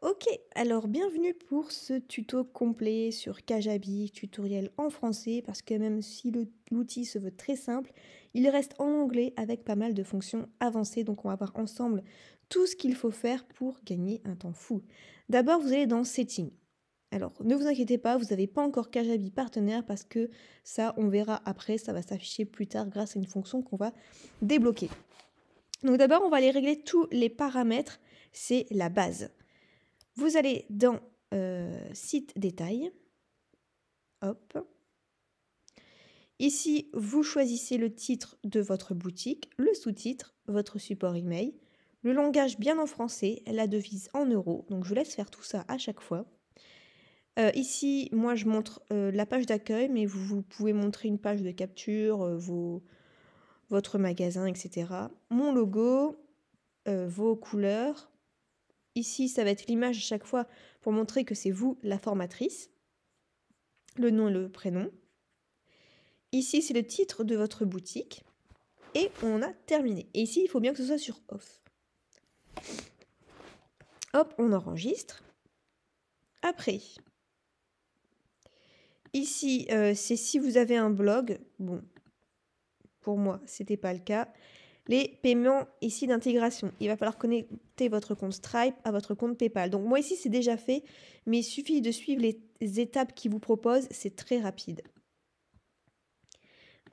Ok, alors bienvenue pour ce tuto complet sur Kajabi, tutoriel en français, parce que même si l'outil se veut très simple, il reste en anglais avec pas mal de fonctions avancées, donc on va voir ensemble tout ce qu'il faut faire pour gagner un temps fou. D'abord, vous allez dans Settings. Alors, ne vous inquiétez pas, vous n'avez pas encore Kajabi partenaire parce que ça, on verra après, ça va s'afficher plus tard grâce à une fonction qu'on va débloquer. Donc d'abord, on va aller régler tous les paramètres, c'est la base. Vous allez dans Site détail. Hop. Ici, vous choisissez le titre de votre boutique, le sous-titre, votre support email, le langage bien en français, la devise en euros. Donc je vous laisse faire tout ça à chaque fois. Ici, moi je montre la page d'accueil, mais vous pouvez montrer une page de capture, votre magasin, etc. Mon logo, vos couleurs. Ici, ça va être l'image à chaque fois pour montrer que c'est vous la formatrice. Le nom et le prénom. Ici, c'est le titre de votre boutique. Et on a terminé. Et ici, il faut bien que ce soit sur off. Hop, on enregistre. Après, ici, c'est si vous avez un blog. Bon, pour moi, c'était pas le cas. Les paiements ici d'intégration. Il va falloir connecter votre compte Stripe à votre compte PayPal. Donc moi ici, c'est déjà fait, mais il suffit de suivre les étapes qu'il vous propose. C'est très rapide.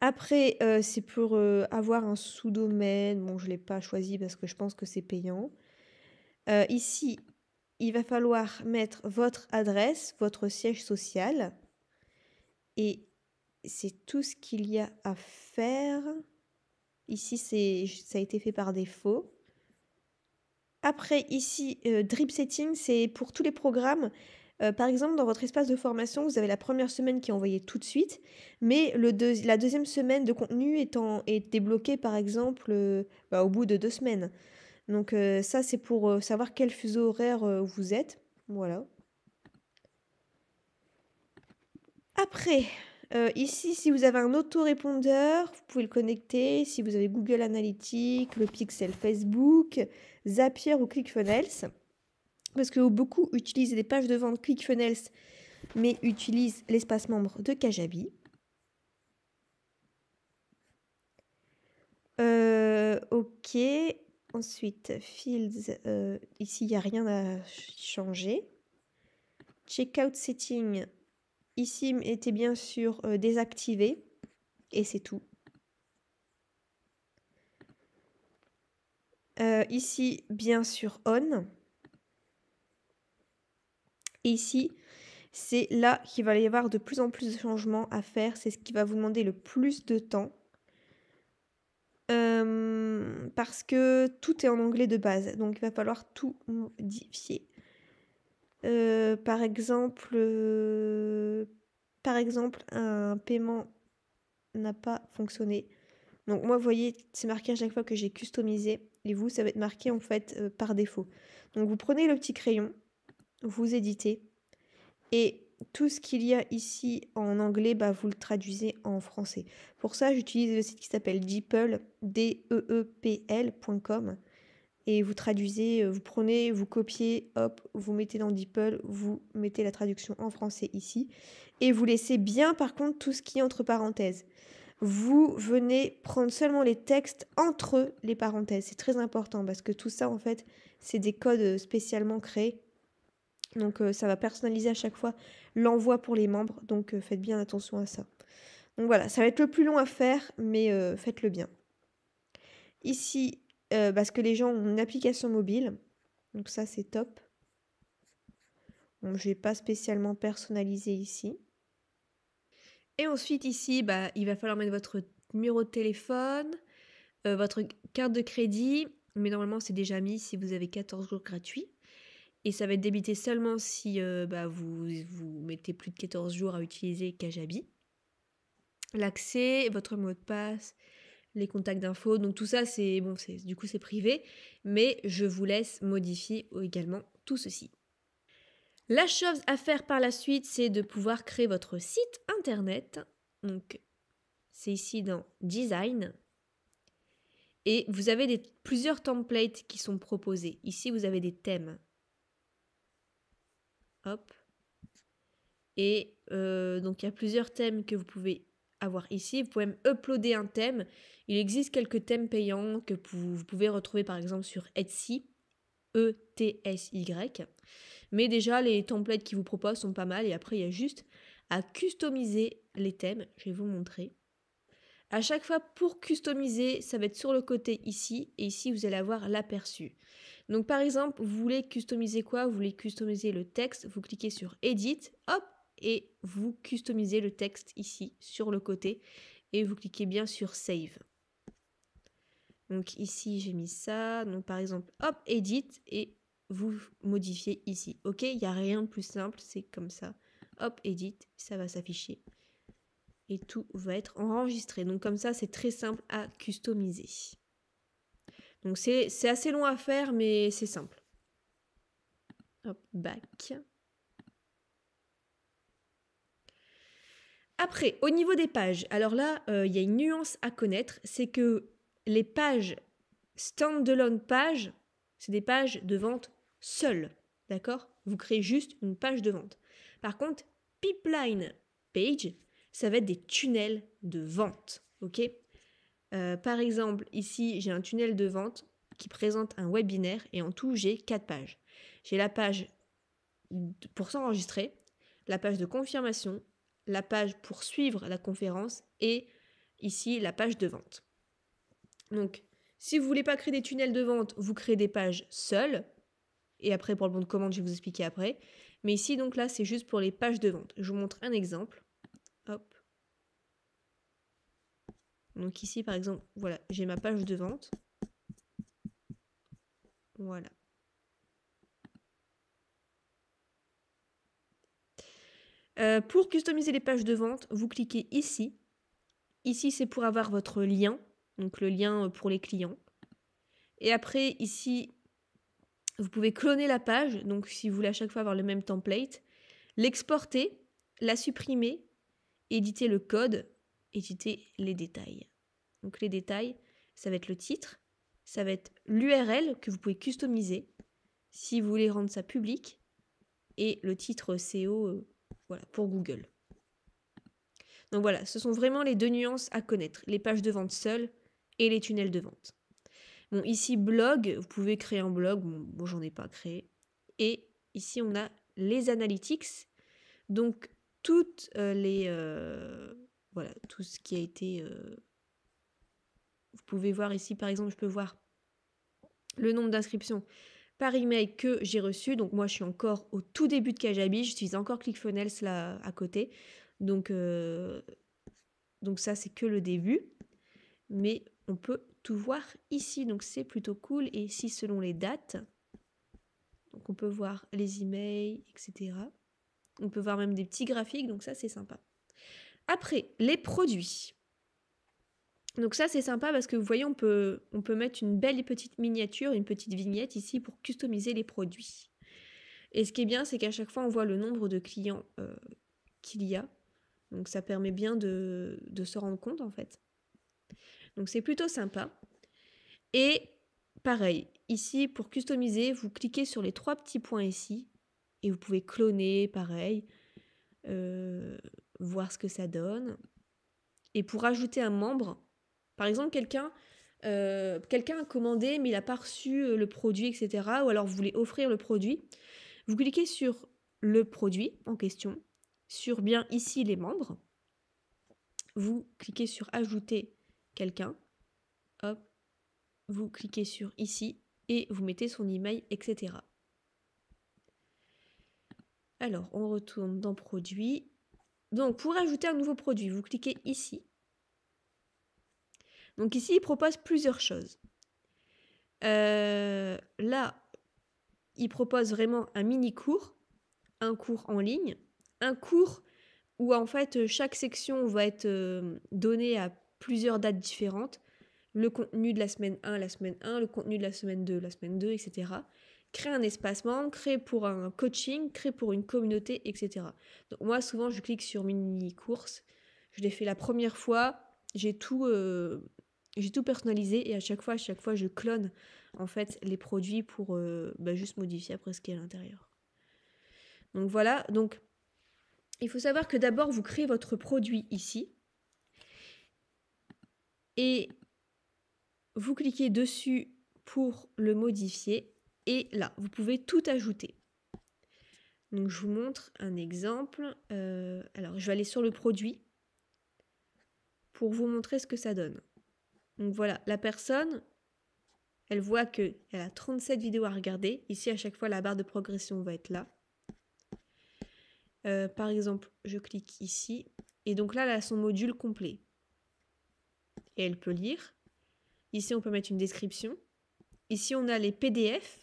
Après, c'est pour avoir un sous-domaine. Bon, je ne l'ai pas choisi parce que je pense que c'est payant. Ici, il va falloir mettre votre adresse, votre siège social. Et c'est tout ce qu'il y a à faire. Ici, ça a été fait par défaut. Après, ici, Drip Setting, c'est pour tous les programmes. Par exemple, dans votre espace de formation, vous avez la première semaine qui est envoyée tout de suite, mais la deuxième semaine de contenu est débloquée, par exemple, au bout de 2 semaines. Donc ça, c'est pour savoir quel fuseau horaire vous êtes. Voilà. Après, ici, si vous avez un autorépondeur, vous pouvez le connecter. Si vous avez Google Analytics, le Pixel Facebook, Zapier ou ClickFunnels. Parce que beaucoup utilisent des pages de vente ClickFunnels, mais utilisent l'espace membre de Kajabi. Ok. Ensuite, Fields. Ici, il n'y a rien à changer. Checkout Setting. Ici, était bien sûr désactivé. Et c'est tout. Ici, bien sûr, on. Et ici, c'est là qu'il va y avoir de plus en plus de changements à faire. C'est ce qui va vous demander le plus de temps. Parce que tout est en anglais de base. Donc, il va falloir tout modifier. Par exemple, un paiement n'a pas fonctionné. Donc moi, vous voyez, c'est marqué à chaque fois que j'ai customisé. Et vous, ça va être marqué en fait par défaut. Donc vous prenez le petit crayon, vous éditez. Et tout ce qu'il y a ici en anglais, vous le traduisez en français. Pour ça, j'utilise le site qui s'appelle Deepl, deepl.com. Et vous traduisez, vous prenez, vous copiez, hop, vous mettez dans DeepL, vous mettez la traduction en français ici. Et vous laissez bien par contre tout ce qui est entre parenthèses. Vous venez prendre seulement les textes entre les parenthèses. C'est très important parce que tout ça, en fait, c'est des codes spécialement créés. Donc ça va personnaliser à chaque fois l'envoi pour les membres. Donc faites bien attention à ça. Donc voilà, ça va être le plus long à faire, mais faites-le bien. Ici, parce que les gens ont une application mobile. Donc ça, c'est top. Bon, je ne vais pas spécialement personnaliser ici. Et ensuite, ici, il va falloir mettre votre numéro de téléphone, votre carte de crédit. Mais normalement, c'est déjà mis si vous avez 14 jours gratuits. Et ça va être débité seulement si vous mettez plus de 14 jours à utiliser Kajabi. L'accès, votre mot de passe, les contacts d'infos. Donc tout ça, du coup, c'est privé. Mais je vous laisse modifier également tout ceci. La chose à faire par la suite, c'est de pouvoir créer votre site internet. Donc, c'est ici dans Design. Et vous avez plusieurs templates qui sont proposés. Ici, vous avez des thèmes. Hop. Et donc, il y a plusieurs thèmes que vous pouvez avoir ici. Vous pouvez même uploader un thème. Il existe quelques thèmes payants que vous pouvez retrouver par exemple sur Etsy, E-T-S-Y. Mais déjà, les templates qu'ils vous proposent sont pas mal. Et après, il y a juste à customiser les thèmes. Je vais vous montrer. À chaque fois, pour customiser, ça va être sur le côté ici. Et ici, vous allez avoir l'aperçu. Donc, par exemple, vous voulez customiser quoi? Vous voulez customiser le texte. Vous cliquez sur Edit, hop, et vous customisez le texte ici, sur le côté. Et vous cliquez bien sur Save. Donc, ici, j'ai mis ça. Donc, par exemple, hop, Edit, et vous modifiez ici. Ok, il n'y a rien de plus simple, c'est comme ça. Hop, Edit, ça va s'afficher. Et tout va être enregistré. Donc, comme ça, c'est très simple à customiser. Donc, c'est assez long à faire, mais c'est simple. Hop, back. Après, au niveau des pages, alors là, il y a une nuance à connaître, c'est que les pages standalone pages, c'est des pages de vente seules, d'accord? Vous créez juste une page de vente. Par contre, pipeline page, ça va être des tunnels de vente, ok? Par exemple, ici, j'ai un tunnel de vente qui présente un webinaire et en tout, j'ai 4 pages. J'ai la page pour s'enregistrer, la page de confirmation, la page pour suivre la conférence et ici la page de vente. Donc, si vous ne voulez pas créer des tunnels de vente, vous créez des pages seules. Et après, pour le bon de commande, je vais vous expliquer après. Mais ici, donc là, c'est juste pour les pages de vente. Je vous montre un exemple. Hop. Donc ici, par exemple, voilà, j'ai ma page de vente. Voilà. Pour customiser les pages de vente, vous cliquez ici. Ici, c'est pour avoir votre lien, donc le lien pour les clients. Et après, ici, vous pouvez cloner la page, donc si vous voulez à chaque fois avoir le même template, l'exporter, la supprimer, éditer le code, éditer les détails. Donc les détails, ça va être le titre, ça va être l'URL que vous pouvez customiser si vous voulez rendre ça public, et le titre SEO voilà, pour Google. Donc voilà, ce sont vraiment les deux nuances à connaître, les pages de vente seules et les tunnels de vente. Bon, ici, blog, vous pouvez créer un blog, bon j'en ai pas créé. Et ici, on a les analytics, donc toutes voilà, tout ce qui a été... vous pouvez voir ici, par exemple, je peux voir le nombre d'inscriptions par email que j'ai reçu. Donc moi, je suis encore au tout début de Kajabi, j'utilise encore ClickFunnels là à côté. Donc ça, c'est que le début. Mais on peut tout voir ici, donc c'est plutôt cool. Et ici, selon les dates, donc on peut voir les emails, etc. On peut voir même des petits graphiques, donc ça, c'est sympa. Après, les produits. Donc ça, c'est sympa parce que vous voyez, on peut mettre une belle petite miniature, une petite vignette ici pour customiser les produits. Et ce qui est bien, c'est qu'à chaque fois, on voit le nombre de clients qu'il y a. Donc ça permet bien de se rendre compte, en fait. Donc c'est plutôt sympa. Et pareil, ici, pour customiser, vous cliquez sur les 3 petits points ici. Et vous pouvez cloner, pareil. Voir ce que ça donne. Et pour ajouter un membre, par exemple, quelqu'un a commandé mais il n'a pas reçu le produit, etc. Ou alors vous voulez offrir le produit. Vous cliquez sur le produit en question, sur bien ici les membres. Vous cliquez sur ajouter quelqu'un. Hop. Vous cliquez sur ici et vous mettez son email, etc. Alors, on retourne dans produit. Donc, pour ajouter un nouveau produit, vous cliquez ici. Donc ici, il propose plusieurs choses. Là, il propose vraiment un mini-cours, un cours en ligne, un cours où en fait chaque section va être donnée à plusieurs dates différentes. Le contenu de la semaine 1, le contenu de la semaine 2, etc. Créer un espacement, créer pour un coaching, créer pour une communauté, etc. Donc moi, souvent, je clique sur mini-course. Je l'ai fait la première fois. J'ai tout personnalisé et à chaque fois, je clone en fait les produits pour juste modifier après ce qu'il y a à l'intérieur. Donc voilà, donc il faut savoir que d'abord vous créez votre produit ici et vous cliquez dessus pour le modifier et là, vous pouvez tout ajouter. Donc je vous montre un exemple. Alors je vais aller sur le produit pour vous montrer ce que ça donne. Donc voilà, la personne, elle voit qu'elle a 37 vidéos à regarder. Ici, à chaque fois, la barre de progression va être là. Par exemple, je clique ici. Et donc là, elle a son module complet. Et elle peut lire. Ici, on peut mettre une description. Ici, on a les PDF.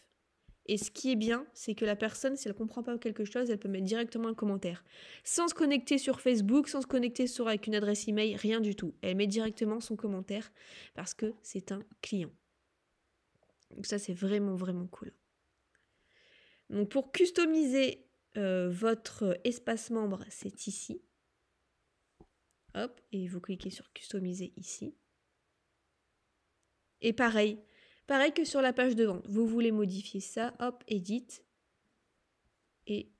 Et ce qui est bien, c'est que la personne, si elle ne comprend pas quelque chose, elle peut mettre directement un commentaire. Sans se connecter sur Facebook, sans se connecter avec une adresse email, rien du tout. Elle met directement son commentaire parce que c'est un client. Donc ça, c'est vraiment, vraiment cool. Donc pour customiser votre espace membre, c'est ici. Hop, et vous cliquez sur customiser ici. Et pareil que sur la page de vente. Vous voulez modifier ça, hop, edit. Et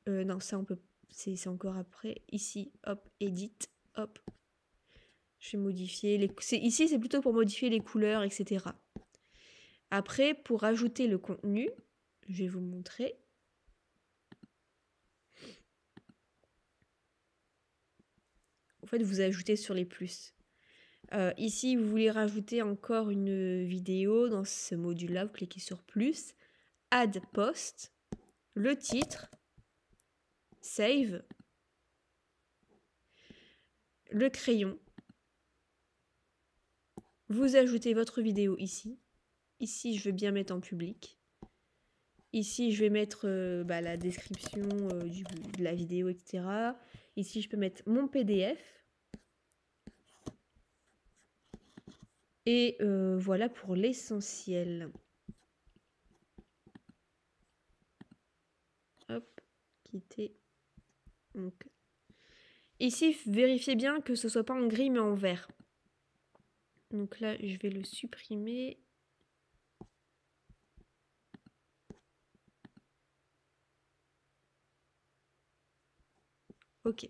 non, ça on peut, c'est encore après. Ici, hop, edit, hop. Je vais modifier les. Ici, c'est plutôt pour modifier les couleurs, etc. Après, pour ajouter le contenu, je vais vous montrer. En fait, vous ajoutez sur les plus. Ici, vous voulez rajouter encore une vidéo dans ce module-là. Vous cliquez sur plus, add post, le titre, save, le crayon. Vous ajoutez votre vidéo ici. Ici, je veux bien mettre en public. Ici, je vais mettre la description de la vidéo, etc. Ici, je peux mettre mon PDF. Et voilà pour l'essentiel. Hop, quitter. Donc, ici, vérifiez bien que ce soit pas en gris mais en vert. Donc là, je vais le supprimer. Ok.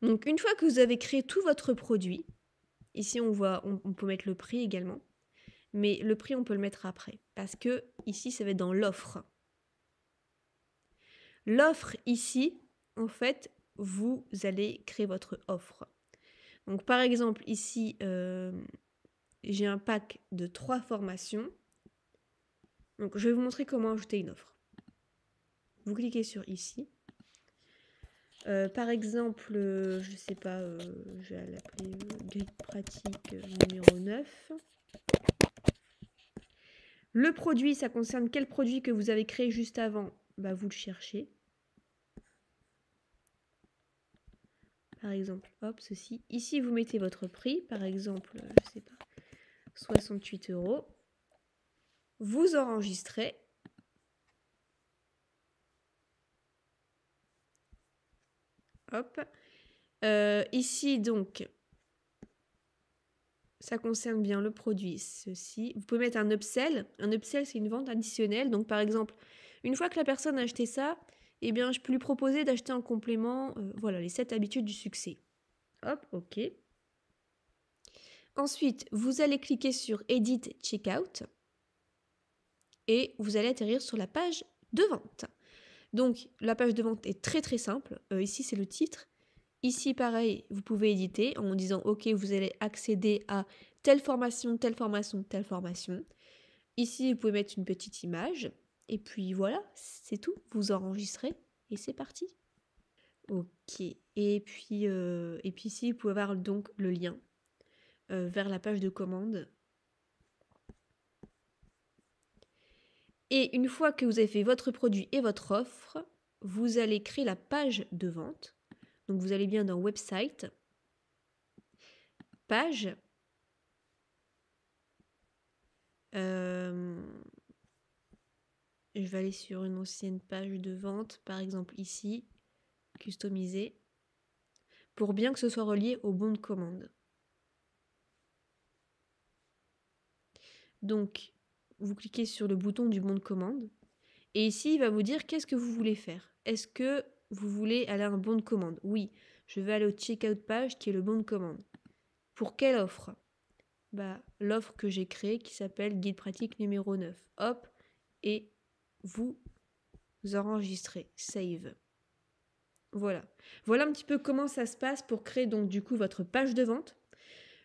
Donc une fois que vous avez créé tout votre produit, ici on voit, on peut mettre le prix également, mais le prix on peut le mettre après, parce que ici ça va être dans l'offre. L'offre ici, en fait, vous allez créer votre offre. Donc par exemple ici, j'ai un pack de 3 formations. Donc je vais vous montrer comment ajouter une offre. Vous cliquez sur ici. Par exemple, je sais pas, je vais l'appeler grille pratique numéro 9. Le produit, ça concerne quel produit que vous avez créé juste avant? Bah, vous le cherchez. Par exemple, hop, ceci. Ici, vous mettez votre prix. Par exemple, je sais pas, 68 €. Vous enregistrez. Hop. Ici, donc, ça concerne bien le produit, ceci. Vous pouvez mettre un upsell. Un upsell, c'est une vente additionnelle. Donc, par exemple, une fois que la personne a acheté ça, eh bien, je peux lui proposer d'acheter en complément, voilà, les 7 habitudes du succès. Hop, ok. Ensuite, vous allez cliquer sur Edit Checkout et vous allez atterrir sur la page de vente. Donc, la page de vente est très très simple. Ici, c'est le titre. Ici, pareil, vous pouvez éditer en disant « Ok, vous allez accéder à telle formation, telle formation, telle formation. » Ici, vous pouvez mettre une petite image. Et puis voilà, c'est tout. Vous enregistrez et c'est parti. Ok. Et puis ici, vous pouvez avoir donc le lien vers la page de commande. Et une fois que vous avez fait votre produit et votre offre, vous allez créer la page de vente. Donc vous allez bien dans Website, Page. Je vais aller sur une ancienne page de vente, par exemple ici, customiser, pour bien que ce soit relié au bon de commande. Donc, vous cliquez sur le bouton du bon de commande Et ici, il va vous dire qu'est-ce que vous voulez faire. Est-ce que vous voulez aller à un bon de commande? Oui, je vais aller au checkout page qui est le bon de commande. Pour quelle offre? Bah, l'offre que j'ai créée qui s'appelle guide pratique numéro 9. Hop, et vous enregistrez. Save. Voilà. Voilà un petit peu comment ça se passe pour créer donc du coup votre page de vente,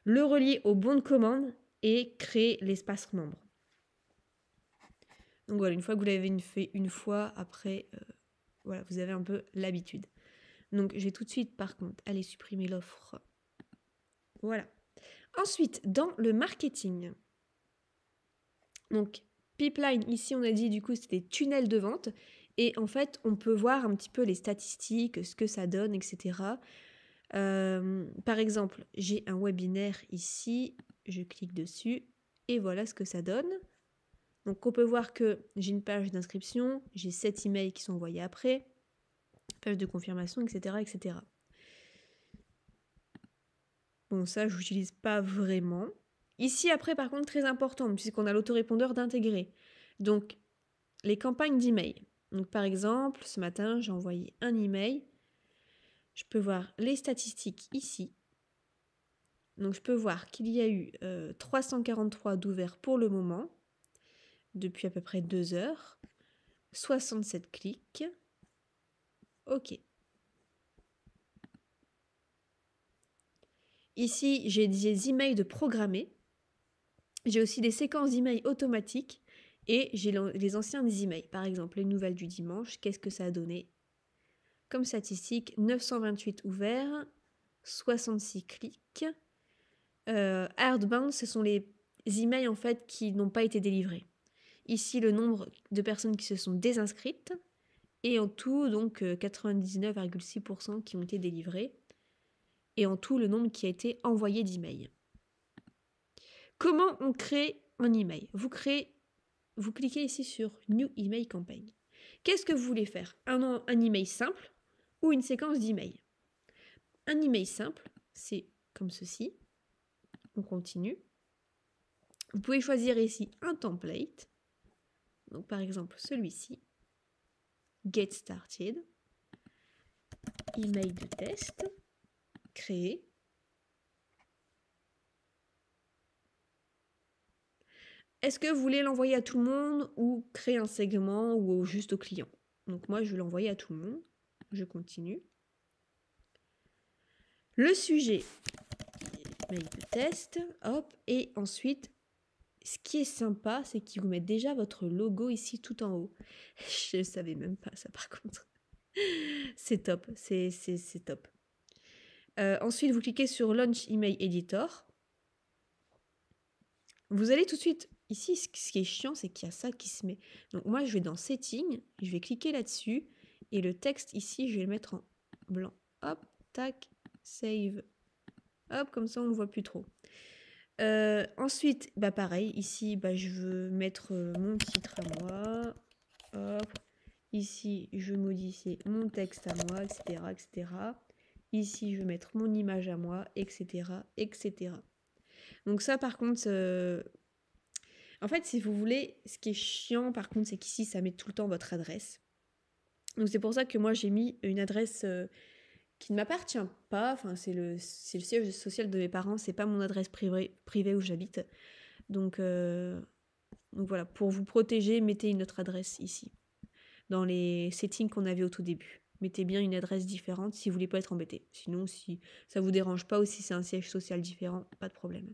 le relier au bon de commande et créer l'espace membre. Donc voilà, une fois que vous l'avez fait une fois, après, voilà, vous avez un peu l'habitude. Donc je vais tout de suite par contre aller supprimer l'offre. Voilà. Ensuite, dans le marketing. Donc pipeline, ici on a dit du coup c'était tunnels de vente. Et en fait, on peut voir un petit peu les statistiques, ce que ça donne, etc. Par exemple, j'ai un webinaire ici, je clique dessus et voilà ce que ça donne. Donc on peut voir que j'ai une page d'inscription, j'ai 7 emails qui sont envoyés après, page de confirmation, etc. etc. Bon, ça, je n'utilise pas vraiment. Ici, après, par contre, très important, puisqu'on a l'autorépondeur d'intégrer. Donc, les campagnes d'email. Donc, par exemple, ce matin, j'ai envoyé un email. Je peux voir les statistiques ici. Donc, je peux voir qu'il y a eu 343 d'ouverts pour le moment, depuis à peu près 2 heures. 67 clics. OK. Ici, j'ai des emails de programmés. J'ai aussi des séquences d'emails automatiques et j'ai les anciens emails. Par exemple, les nouvelles du dimanche, qu'est-ce que ça a donné? Comme statistique, 928 ouverts, 66 clics. Hardbound, ce sont les emails en fait qui n'ont pas été délivrés. Ici, le nombre de personnes qui se sont désinscrites et en tout, donc 99,6% qui ont été délivrés. Et en tout, le nombre qui a été envoyé d'emails. Comment on crée un email? Vous cliquez ici sur New Email Campaign. Qu'est-ce que vous voulez faire? Un email simple ou une séquence d'emails? Un email simple, c'est comme ceci. On continue. Vous pouvez choisir ici un template. Donc par exemple celui-ci. Get started. Email de test. Créer. Est-ce que vous voulez l'envoyer à tout le monde ou créer un segment ou juste au client? Donc moi je vais l'envoyer à tout le monde. Je continue. Le sujet, mail de test, hop, et ensuite, ce qui est sympa, c'est qu'ils vous mettent déjà votre logo ici tout en haut. Je ne savais même pas ça par contre. C'est top, c'est top. Ensuite, vous cliquez sur Launch Email Editor. Vous allez tout de suite, ici, ce qui est chiant, c'est qu'il y a ça qui se met. Donc moi, je vais dans Settings, je vais cliquer là-dessus, et le texte ici, je vais le mettre en blanc. Hop, tac, Save. Hop, comme ça, on ne le voit plus trop. Ensuite, bah pareil, ici, bah, je veux mettre mon titre à moi. Hop. Ici, je veux modifier mon texte à moi, etc., etc. Ici, je veux mettre mon image à moi, etc., etc. Donc ça, par contre, en fait, si vous voulez, ce qui est chiant, par contre, c'est qu'ici, ça met tout le temps votre adresse. Donc c'est pour ça que moi, j'ai mis une adresse qui ne m'appartient pas. Enfin, c'est le siège social de mes parents, c'est pas mon adresse privée où j'habite. Donc voilà, pour vous protéger, mettez une autre adresse ici. Dans les settings qu'on avait au tout début. Mettez bien une adresse différente si vous voulez pas être embêté. Sinon, si ça vous dérange pas ou si c'est un siège social différent, pas de problème.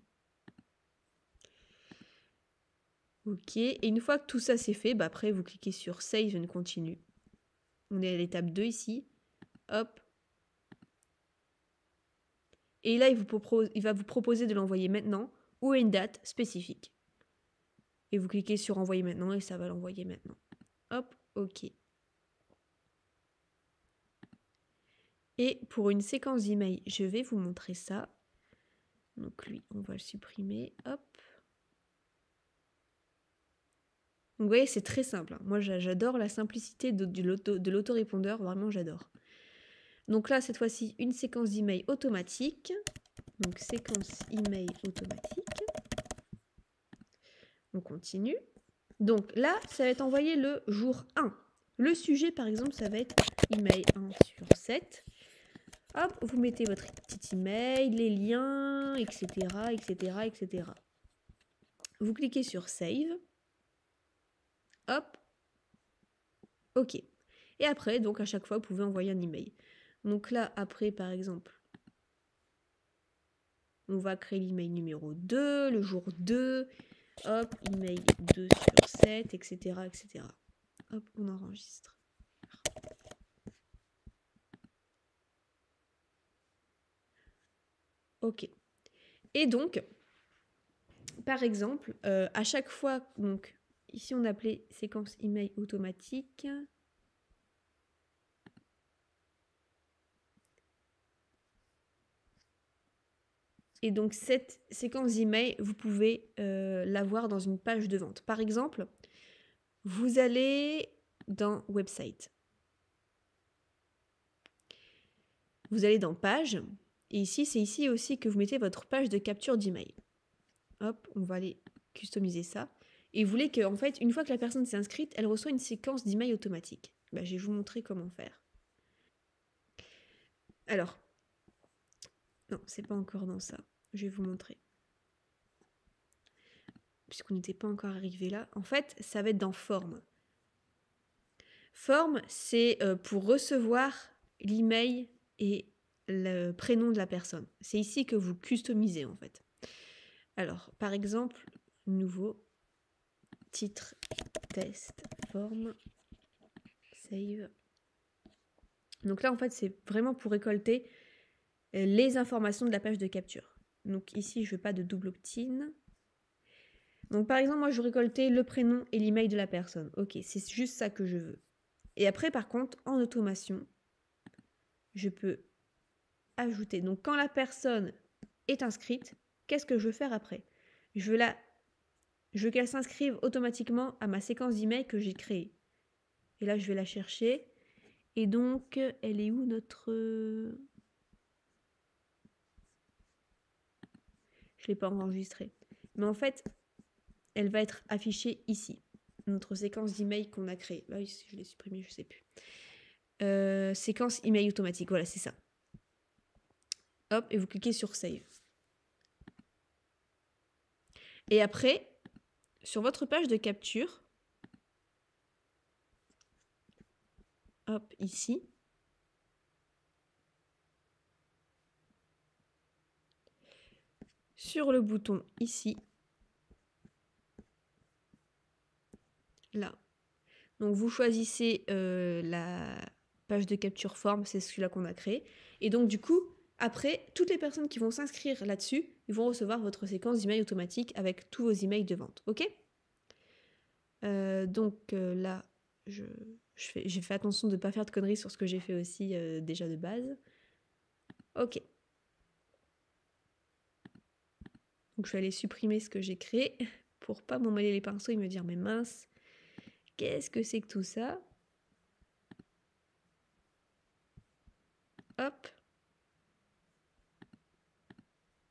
Ok, et une fois que tout ça c'est fait, bah après vous cliquez sur Save and Continue. On est à l'étape 2 ici. Hop. Et là, il va vous proposer de l'envoyer maintenant ou à une date spécifique. Et vous cliquez sur Envoyer maintenant et ça va l'envoyer maintenant. Hop, ok. Et pour une séquence d'email, je vais vous montrer ça. Donc lui, on va le supprimer. Hop. Donc vous voyez, c'est très simple. Moi, j'adore la simplicité de l'autorépondeur. Vraiment, j'adore. Donc là, cette fois-ci, une séquence d'email automatique. Donc séquence email automatique. On continue. Donc là, ça va être envoyé le jour 1. Le sujet, par exemple, ça va être email 1/7. Hop, vous mettez votre petit email, les liens, etc., etc., etc. Vous cliquez sur Save. Hop. OK. Et après, donc à chaque fois, vous pouvez envoyer un email. Donc là, après, par exemple, on va créer l'email numéro 2, le jour 2. Hop, email 2/7, etc., etc. Hop, on enregistre. OK. Et donc, par exemple, à chaque fois, donc ici on appelait séquence email automatique. Et donc cette séquence d'email, vous pouvez l'avoir dans une page de vente. Par exemple, vous allez dans website. Vous allez dans page. Et ici, c'est ici aussi que vous mettez votre page de capture d'email. Hop, on va aller customiser ça. Et vous voulez que, en fait, une fois que la personne s'est inscrite, elle reçoit une séquence d'email automatique. Bah, je vais vous montrer comment faire. Alors, non, c'est pas encore dans ça. Je vais vous montrer. Puisqu'on n'était pas encore arrivé là. En fait, ça va être dans forme. Forme, c'est pour recevoir l'email et le prénom de la personne. C'est ici que vous customisez, en fait. Alors, par exemple, nouveau, titre, test, forme, save. Donc là, en fait, c'est vraiment pour récolter les informations de la page de capture. Donc ici, je veux pas de double opt-in. Donc par exemple, moi, je récoltais le prénom et l'email de la personne. Ok, c'est juste ça que je veux. Et après, par contre, en automation, je peux ajouter. Donc quand la personne est inscrite, qu'est-ce que je veux faire après? Je veux qu'elle s'inscrive automatiquement à ma séquence d'email que j'ai créée. Et là, je vais la chercher. Et donc, elle est où notre... Je ne l'ai pas enregistrée. Mais en fait, elle va être affichée ici. Notre séquence d'email qu'on a créée. Là, ici, je l'ai supprimée, je ne sais plus. Séquence email automatique, voilà, c'est ça. Hop, et vous cliquez sur Save. Et après, sur votre page de capture, hop, ici, sur le bouton ici, là. Donc vous choisissez la page de capture forme, c'est celui-là qu'on a créé. Et donc du coup, après, toutes les personnes qui vont s'inscrire là-dessus, ils vont recevoir votre séquence d'email automatique avec tous vos emails de vente. Ok? Là, j'ai fait attention de ne pas faire de conneries sur ce que j'ai fait aussi déjà de base. Ok. Donc je vais aller supprimer ce que j'ai créé pour pas m'emmêler les pinceaux et me dire mais mince, qu'est-ce que c'est que tout ça? Hop.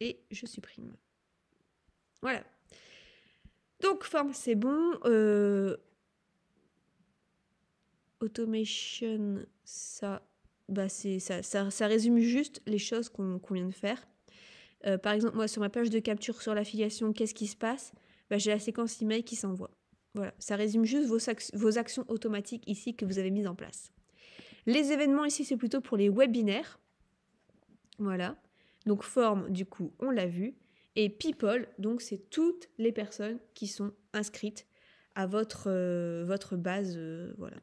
Et je supprime. Voilà. Donc forme c'est bon. Automation, ça, bah ça résume juste les choses qu'on vient de faire. Par exemple, moi sur ma page de capture sur l'affiliation, qu'est-ce qui se passe? Bah, j'ai la séquence email qui s'envoie. Voilà, ça résume juste vos actions automatiques ici que vous avez mises en place. Les événements ici, c'est plutôt pour les webinaires. Voilà. Donc forme, du coup, on l'a vu. Et people, donc c'est toutes les personnes qui sont inscrites à votre base. Voilà.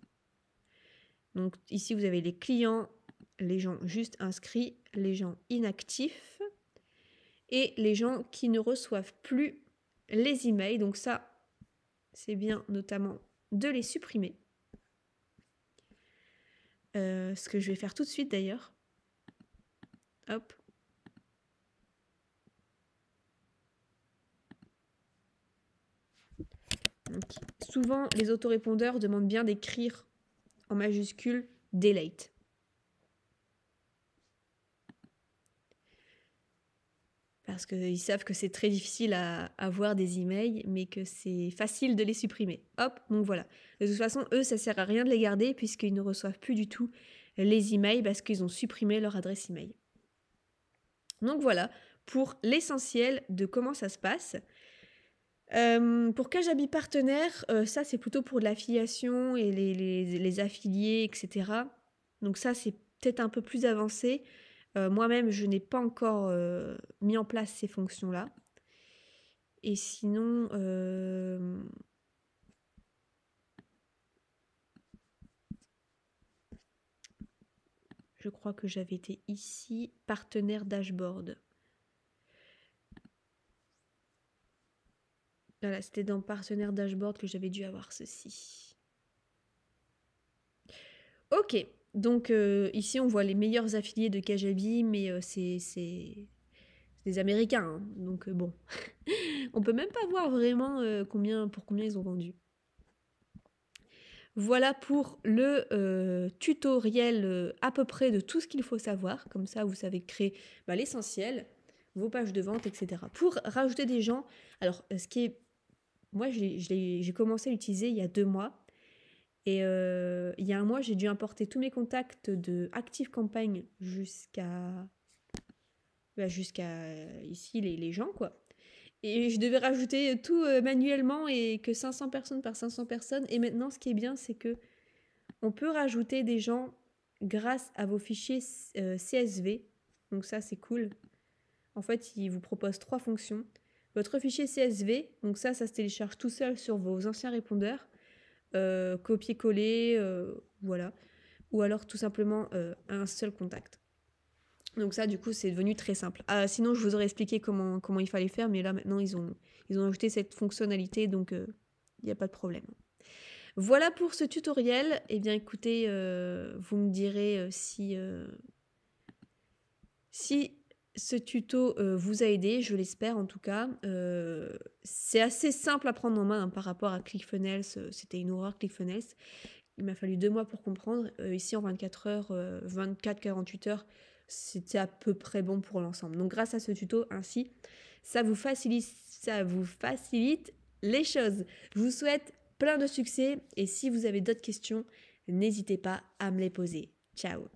Donc ici, vous avez les clients, les gens juste inscrits, les gens inactifs et les gens qui ne reçoivent plus les emails. Donc ça, c'est bien notamment de les supprimer. Ce que je vais faire tout de suite d'ailleurs. Hop. Donc, souvent, les autorépondeurs demandent bien d'écrire en majuscule delete. parce qu'ils savent que c'est très difficile à avoir des emails, mais que c'est facile de les supprimer. Hop, donc voilà. De toute façon, eux, ça sert à rien de les garder puisqu'ils ne reçoivent plus du tout les emails parce qu'ils ont supprimé leur adresse email. Donc voilà, pour l'essentiel de comment ça se passe. Pour Kajabi Partenaire, ça c'est plutôt pour de l'affiliation et les affiliés, etc. Donc ça c'est peut-être un peu plus avancé. Moi-même je n'ai pas encore mis en place ces fonctions-là. Et sinon, je crois que j'avais été ici, partenaire dashboard. Voilà, c'était dans partenaire dashboard que j'avais dû avoir ceci. Ok, donc ici on voit les meilleurs affiliés de Kajabi, mais c'est des Américains, hein, donc bon. On peut même pas voir vraiment pour combien ils ont vendu. Voilà pour le tutoriel à peu près de tout ce qu'il faut savoir. Comme ça, vous savez créer l'essentiel, vos pages de vente, etc. Pour rajouter des gens, alors ce qui est... Moi, j'ai commencé à l'utiliser il y a 2 mois. Et il y a 1 mois, j'ai dû importer tous mes contacts de ActiveCampagne jusqu'à ici, les gens, quoi. Et je devais rajouter tout manuellement et que 500 personnes par 500 personnes. Et maintenant, ce qui est bien, c'est que on peut rajouter des gens grâce à vos fichiers CSV. Donc ça, c'est cool. En fait, il vous propose 3 fonctions. Votre fichier CSV, donc ça se télécharge tout seul sur vos anciens répondeurs. Copier-coller, voilà. Ou alors tout simplement un seul contact. Donc ça, du coup, c'est devenu très simple. Sinon, je vous aurais expliqué comment il fallait faire, mais là, maintenant, ils ont ajouté cette fonctionnalité, donc il n'y a pas de problème. Voilà pour ce tutoriel. Eh bien, écoutez, vous me direz si ce tuto vous a aidé, je l'espère en tout cas. C'est assez simple à prendre en main hein, par rapport à ClickFunnels. C'était une horreur ClickFunnels. Il m'a fallu 2 mois pour comprendre. Ici, en 24 heures, 24-48 heures, c'était à peu près bon pour l'ensemble. Donc, grâce à ce tuto, ainsi, ça vous facilite les choses. Je vous souhaite plein de succès et si vous avez d'autres questions, n'hésitez pas à me les poser. Ciao!